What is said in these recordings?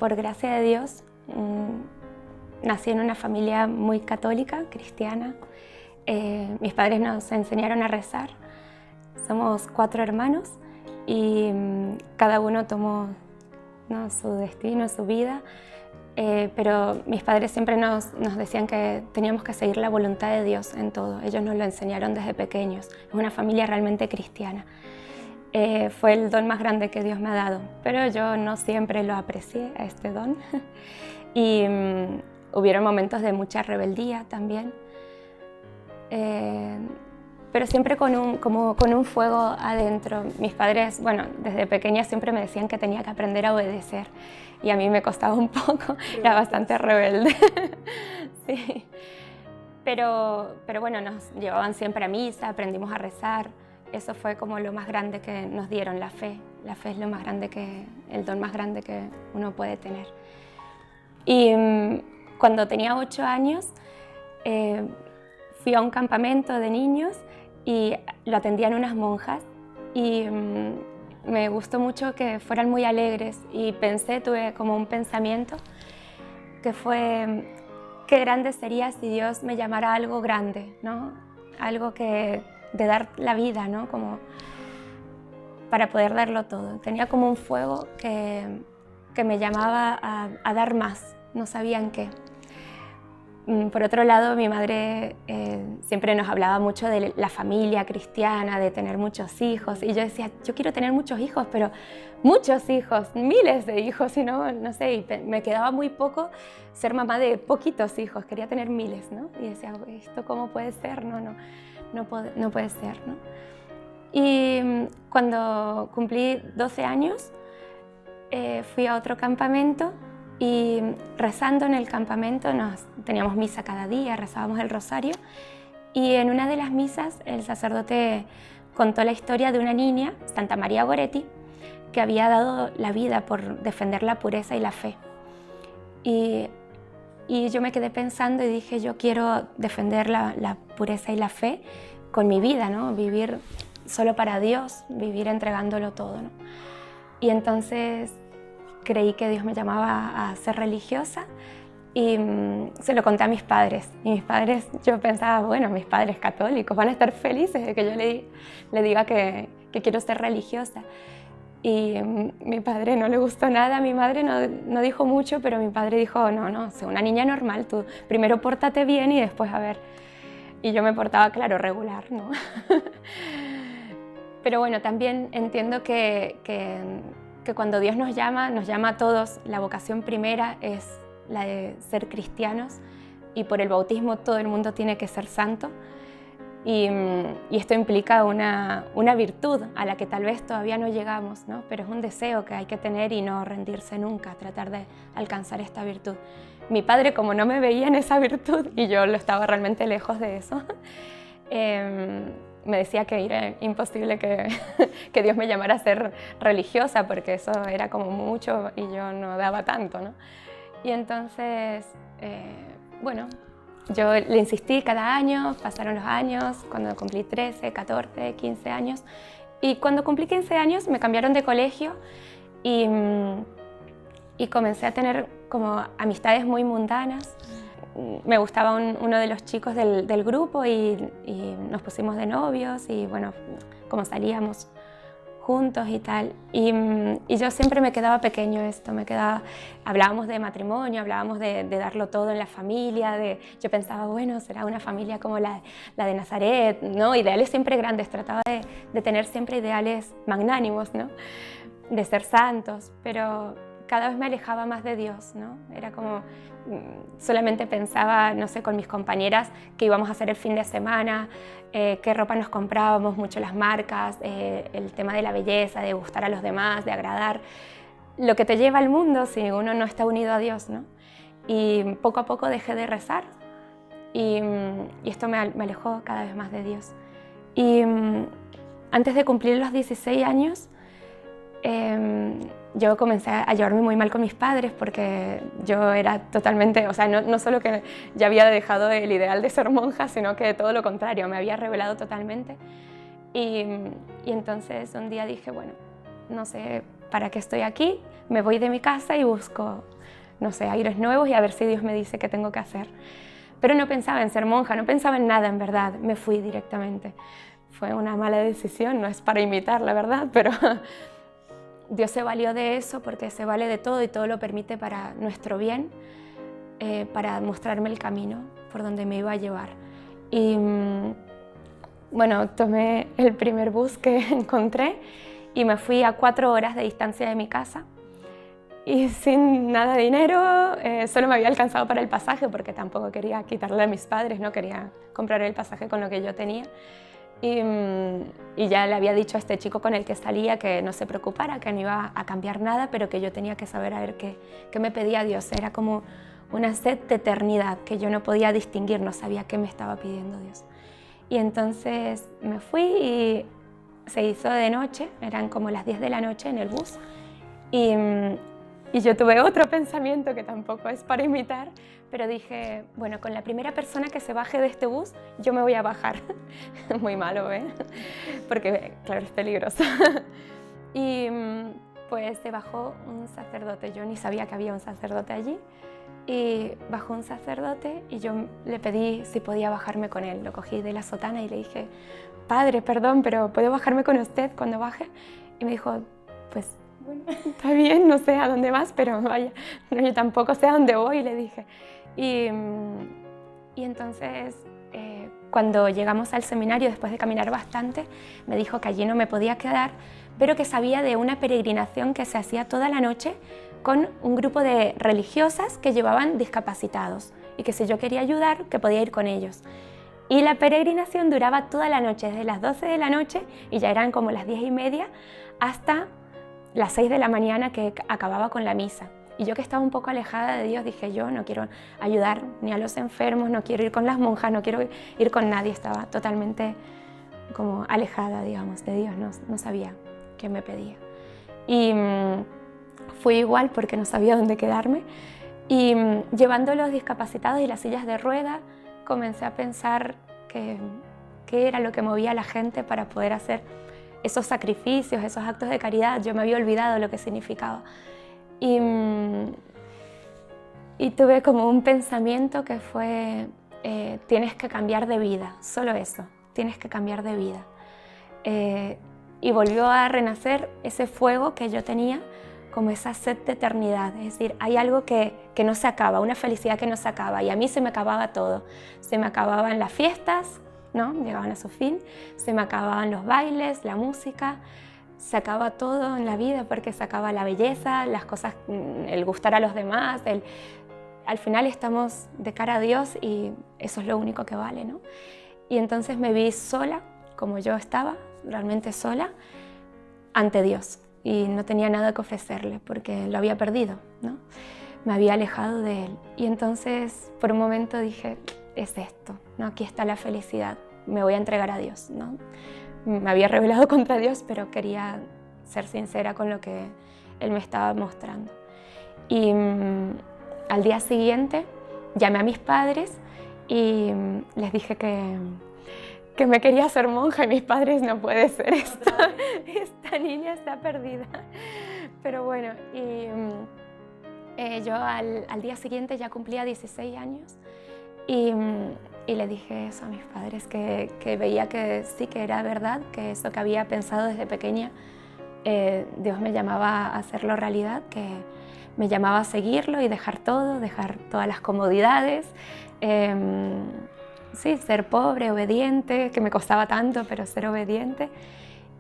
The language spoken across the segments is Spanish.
por gracia de Dios, nací en una familia muy católica, cristiana. Mis padres nos enseñaron a rezar. Somos 4 hermanos y cada uno tomó, ¿no?, su destino, su vida. Pero mis padres siempre nos decían que teníamos que seguir la voluntad de Dios en todo. Ellos nos lo enseñaron desde pequeños. Es una familia realmente cristiana. Fue el don más grande que Dios me ha dado, pero yo no siempre lo aprecié a este don. Y hubieron momentos de mucha rebeldía también, pero siempre con un fuego adentro. Mis padres, bueno, desde pequeña siempre me decían que tenía que aprender a obedecer y a mí me costaba un poco, era bastante rebelde. Sí. Pero bueno, nos llevaban siempre a misa, aprendimos a rezar. Eso fue como lo más grande que nos dieron, la fe. La fe es lo más grande el don más grande que uno puede tener. Y cuando tenía 8 años, fui a un campamento de niños y lo atendían unas monjas y me gustó mucho que fueran muy alegres y tuve como un pensamiento que fue: qué grande sería si Dios me llamara a algo grande, ¿no? Algo de dar la vida, ¿no? Como para poder darlo todo. Tenía como un fuego que me llamaba a dar más, no sabía en qué. Por otro lado, mi madre siempre nos hablaba mucho de la familia cristiana, de tener muchos hijos, y yo decía, yo quiero tener muchos hijos, pero muchos hijos, miles de hijos, y no sé, y me quedaba muy poco ser mamá de poquitos hijos, quería tener miles, ¿no? Y decía, ¿esto cómo puede ser? No puede ser, ¿no? Y cuando cumplí 12 años, fui a otro campamento y rezando en el campamento teníamos misa cada día, rezábamos el rosario, y en una de las misas el sacerdote contó la historia de una niña, Santa María Goretti, que había dado la vida por defender la pureza y la fe. Y yo me quedé pensando y dije, yo quiero defender la pureza y la fe con mi vida, ¿no? Vivir solo para Dios, vivir entregándolo todo, ¿no? Y entonces creí que Dios me llamaba a ser religiosa y se lo conté a mis padres. Y mis padres, yo pensaba, bueno, mis padres católicos van a estar felices de que yo le diga que quiero ser religiosa. Y mi padre no le gustó nada, mi madre no dijo mucho, pero mi padre dijo, no, sé una niña normal, tú primero pórtate bien y después a ver. Y yo me portaba, claro, regular, ¿no? Pero bueno, también entiendo que cuando Dios nos llama a todos, la vocación primera es la de ser cristianos, y por el bautismo todo el mundo tiene que ser santo. Y esto implica una virtud a la que tal vez todavía no llegamos, ¿no? Pero es un deseo que hay que tener y no rendirse nunca, tratar de alcanzar esta virtud. Mi padre, como no me veía en esa virtud y yo lo estaba realmente lejos de eso, me decía que era imposible que Dios me llamara a ser religiosa, porque eso era como mucho y yo no daba tanto, ¿no? Y entonces, bueno, yo le insistí cada año, pasaron los años, cuando cumplí 13, 14, 15 años. Y cuando cumplí 15 años me cambiaron de colegio y comencé a tener como amistades muy mundanas. Me gustaba uno de los chicos del grupo y nos pusimos de novios y bueno, como salíamos juntos y tal. Y yo siempre me quedaba pequeño esto, hablábamos de matrimonio, hablábamos de darlo todo en la familia, yo pensaba, bueno, será una familia como la de Nazaret, ¿no? Ideales siempre grandes, trataba de tener siempre ideales magnánimos, ¿no? De ser santos, pero cada vez me alejaba más de Dios, ¿no? Era como, solamente pensaba, no sé, con mis compañeras qué íbamos a hacer el fin de semana, qué ropa nos comprábamos, mucho las marcas, el tema de la belleza, de gustar a los demás, de agradar, lo que te lleva al mundo si uno no está unido a Dios, ¿no? Y poco a poco dejé de rezar y esto me alejó cada vez más de Dios. Y antes de cumplir los 16 años, yo comencé a llevarme muy mal con mis padres porque yo era totalmente, o sea, no solo que ya había dejado el ideal de ser monja, sino que todo lo contrario, me había rebelado totalmente. Y entonces un día dije, bueno, no sé para qué estoy aquí, me voy de mi casa y busco, no sé, aires nuevos y a ver si Dios me dice qué tengo que hacer. Pero no pensaba en ser monja, no pensaba en nada en verdad, me fui directamente. Fue una mala decisión, no es para imitar la verdad, pero Dios se valió de eso porque se vale de todo y todo lo permite para nuestro bien, para mostrarme el camino por donde me iba a llevar. Y bueno, tomé el primer bus que encontré y me fui a 4 horas de distancia de mi casa y sin nada de dinero, solo me había alcanzado para el pasaje porque tampoco quería quitarle a mis padres, no quería comprar el pasaje con lo que yo tenía. Y ya le había dicho a este chico con el que salía que no se preocupara, que no iba a cambiar nada, pero que yo tenía que saber a ver qué me pedía Dios. Era como una sed de eternidad que yo no podía distinguir, no sabía qué me estaba pidiendo Dios. Y entonces me fui y se hizo de noche, eran como las 10 de la noche en el bus. Y yo tuve otro pensamiento que tampoco es para imitar, pero dije, bueno, con la primera persona que se baje de este bus, yo me voy a bajar. Muy malo, ¿eh? Porque, claro, es peligroso. Y pues se bajó un sacerdote, yo ni sabía que había un sacerdote allí. Y bajó un sacerdote y yo le pedí si podía bajarme con él. Lo cogí de la sotana y le dije, padre, perdón, pero ¿puedo bajarme con usted cuando baje? Y me dijo, pues bueno, está bien, no sé a dónde vas, pero vaya, no, yo tampoco sé a dónde voy, le dije. Y entonces, cuando llegamos al seminario, después de caminar bastante, me dijo que allí no me podía quedar, pero que sabía de una peregrinación que se hacía toda la noche con un grupo de religiosas que llevaban discapacitados y que si yo quería ayudar, que podía ir con ellos. Y la peregrinación duraba toda la noche, desde las 12 de la noche, y ya eran como las 10:30, hasta las 6 de la mañana que acababa con la misa. Y yo que estaba un poco alejada de Dios, dije, yo no quiero ayudar ni a los enfermos, no quiero ir con las monjas, no quiero ir con nadie. Estaba totalmente como alejada, digamos, de Dios, no sabía qué me pedía. Y fui igual porque no sabía dónde quedarme. Y llevando los discapacitados y las sillas de rueda, comencé a pensar qué era lo que movía a la gente para poder hacer esos sacrificios, esos actos de caridad. Yo me había olvidado lo que significaba. Y tuve como un pensamiento que fue, tienes que cambiar de vida, solo eso, tienes que cambiar de vida. Y volvió a renacer ese fuego que yo tenía, como esa sed de eternidad, es decir, hay algo que no se acaba, una felicidad que no se acaba, y a mí se me acababa todo. Se me acababan las fiestas, ¿no? Llegaban a su fin, se me acababan los bailes, la música, se acaba todo en la vida porque se acaba la belleza, las cosas, el gustar a los demás, al final estamos de cara a Dios y eso es lo único que vale, ¿no? Y entonces me vi sola, como yo estaba, realmente sola, ante Dios y no tenía nada que ofrecerle porque lo había perdido, ¿no? Me había alejado de Él y entonces por un momento dije, es esto, ¿no? Aquí está la felicidad, me voy a entregar a Dios, ¿no? Me había rebelado contra Dios, pero quería ser sincera con lo que Él me estaba mostrando. Y al día siguiente llamé a mis padres y les dije que me quería hacer monja y mis padres, no puede ser esto, esta niña está perdida. Pero bueno, yo al día siguiente ya cumplía 16 años y le dije eso a mis padres, que veía que sí, que era verdad, que eso que había pensado desde pequeña, Dios me llamaba a hacerlo realidad, que me llamaba a seguirlo y dejar todo, dejar todas las comodidades, sí, ser pobre, obediente, que me costaba tanto, pero ser obediente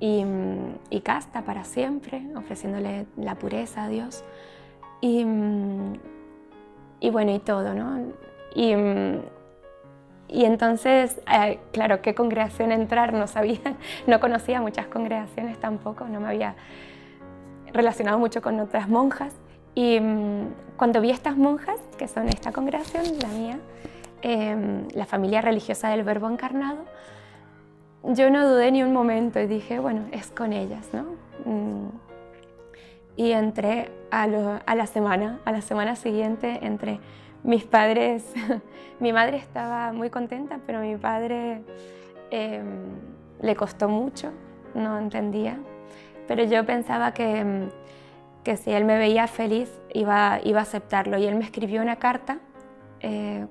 y casta para siempre, ofreciéndole la pureza a Dios y bueno, y todo, ¿no? Y entonces, claro, ¿qué congregación entrar? No sabía, no conocía muchas congregaciones tampoco, no me había relacionado mucho con otras monjas. Y cuando vi a estas monjas, que son esta congregación, la mía, la familia religiosa del Verbo encarnado, yo no dudé ni un momento y dije, bueno, es con ellas, ¿no? Y entré a la semana siguiente entré. Mis padres, mi madre estaba muy contenta, pero mi padre le costó mucho, no entendía. Pero yo pensaba que que si él me veía feliz iba a aceptarlo. Y él me escribió una carta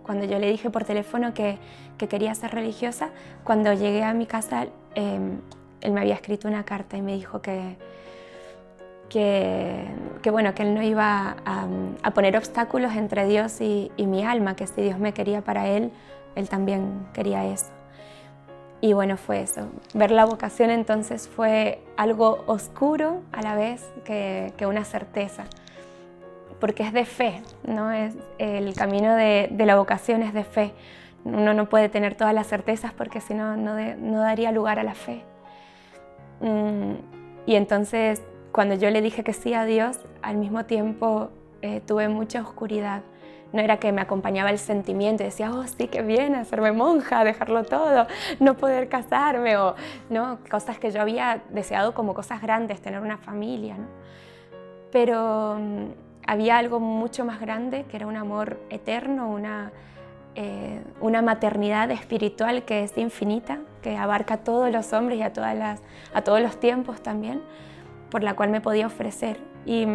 cuando yo le dije por teléfono que quería ser religiosa. Cuando llegué a mi casa, él me había escrito una carta y me dijo bueno, que él no iba a poner obstáculos entre Dios y mi alma, que si Dios me quería para él también quería eso. Y bueno, fue eso. Ver la vocación entonces fue algo oscuro a la vez que una certeza, porque es de fe, ¿no? El camino de la vocación es de fe. Uno no puede tener todas las certezas porque si no, no daría lugar a la fe. Y entonces, cuando yo le dije que sí a Dios, al mismo tiempo tuve mucha oscuridad. No era que me acompañaba el sentimiento y decía, oh, sí, qué bien, hacerme monja, dejarlo todo, no poder casarme, o ¿no? Cosas que yo había deseado como cosas grandes, tener una familia, ¿no? Pero había algo mucho más grande, que era un amor eterno, una maternidad espiritual que es infinita, que abarca a todos los hombres y a todos los tiempos también, por la cual me podía ofrecer. Y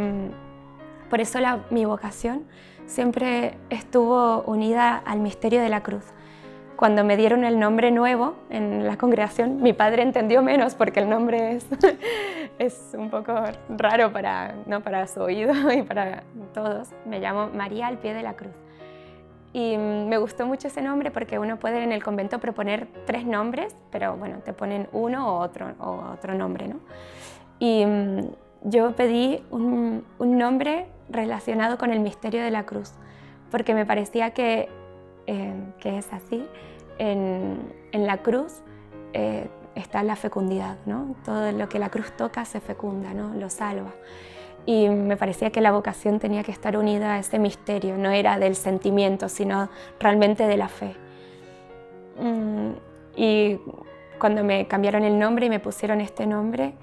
por eso mi vocación siempre estuvo unida al misterio de la cruz. Cuando me dieron el nombre nuevo en la congregación, mi padre entendió menos porque el nombre es un poco raro para su oído y para todos. Me llamo María al pie de la cruz. Y me gustó mucho ese nombre porque uno puede en el convento proponer 3 nombres, pero bueno, te ponen uno o otro nombre, ¿no? Y yo pedí un nombre relacionado con el misterio de la cruz, porque me parecía que es así. En la cruz está la fecundidad, ¿no? Todo lo que la cruz toca se fecunda, ¿no? Lo salva. Y me parecía que la vocación tenía que estar unida a ese misterio, no era del sentimiento, sino realmente de la fe. Y cuando me cambiaron el nombre y me pusieron este nombre,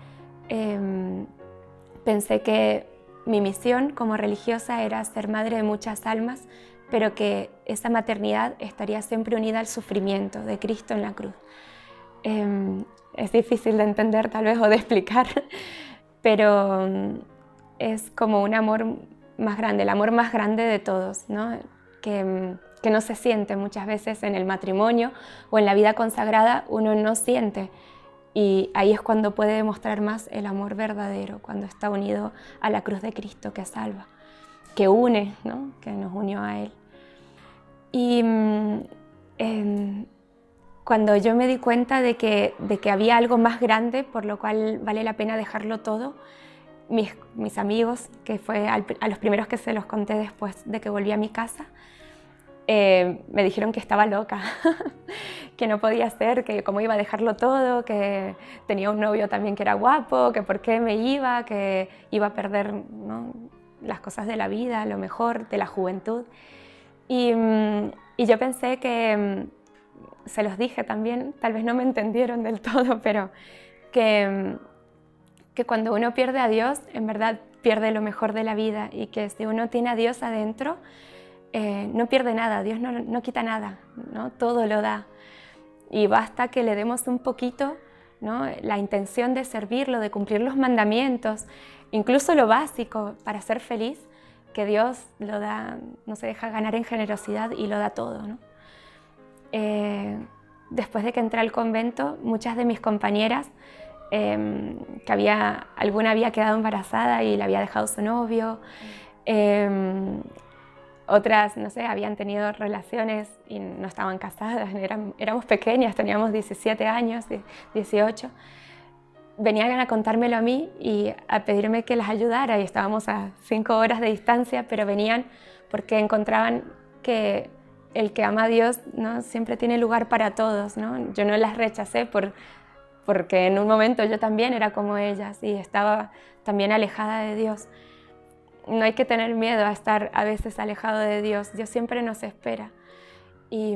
pensé que mi misión como religiosa era ser madre de muchas almas, pero que esa maternidad estaría siempre unida al sufrimiento de Cristo en la cruz. Es difícil de entender tal vez o de explicar, pero es como un amor más grande, el amor más grande de todos, ¿no? Que no se siente muchas veces en el matrimonio o en la vida consagrada, uno no siente. Y ahí es cuando puede demostrar más el amor verdadero, cuando está unido a la cruz de Cristo que salva, que une, ¿no? Que nos unió a Él. Y cuando yo me di cuenta de que había algo más grande por lo cual vale la pena dejarlo todo, mis amigos, que fue a los primeros que se los conté después de que volví a mi casa, me dijeron que estaba loca, que no podía ser, que cómo iba a dejarlo todo, que tenía un novio también que era guapo, que por qué me iba, que iba a perder, ¿no? Las cosas de la vida, lo mejor de la juventud. Y yo pensé que, se los dije también, tal vez no me entendieron del todo, pero que cuando uno pierde a Dios, en verdad pierde lo mejor de la vida, y que si uno tiene a Dios adentro, no pierde nada, Dios no quita nada, ¿no? Todo lo da. Y basta que le demos un poquito, ¿no? La intención de servirlo, de cumplir los mandamientos, incluso lo básico para ser feliz, que Dios lo da, no se deja ganar en generosidad y lo da todo, ¿no? Después de que entré al convento, muchas de mis compañeras, alguna había quedado embarazada y le había dejado su novio, otras, no sé, habían tenido relaciones y no estaban casadas, éramos pequeñas, teníamos 17 años, 18. Venían a contármelo a mí y a pedirme que las ayudara, y estábamos a 5 horas de distancia, pero venían porque encontraban que el que ama a Dios, ¿no? Siempre tiene lugar para todos, ¿no? Yo no las rechacé porque en un momento yo también era como ellas y estaba también alejada de Dios. No hay que tener miedo a estar a veces alejado de Dios, Dios siempre nos espera. Y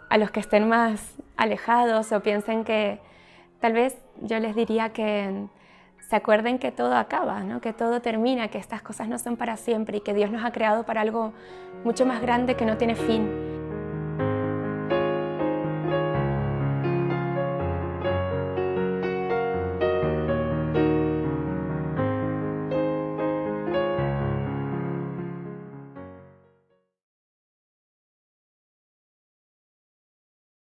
a los que estén más alejados o piensen que, tal vez yo les diría que se acuerden que todo acaba, ¿no? Que todo termina, que estas cosas no son para siempre y que Dios nos ha creado para algo mucho más grande que no tiene fin.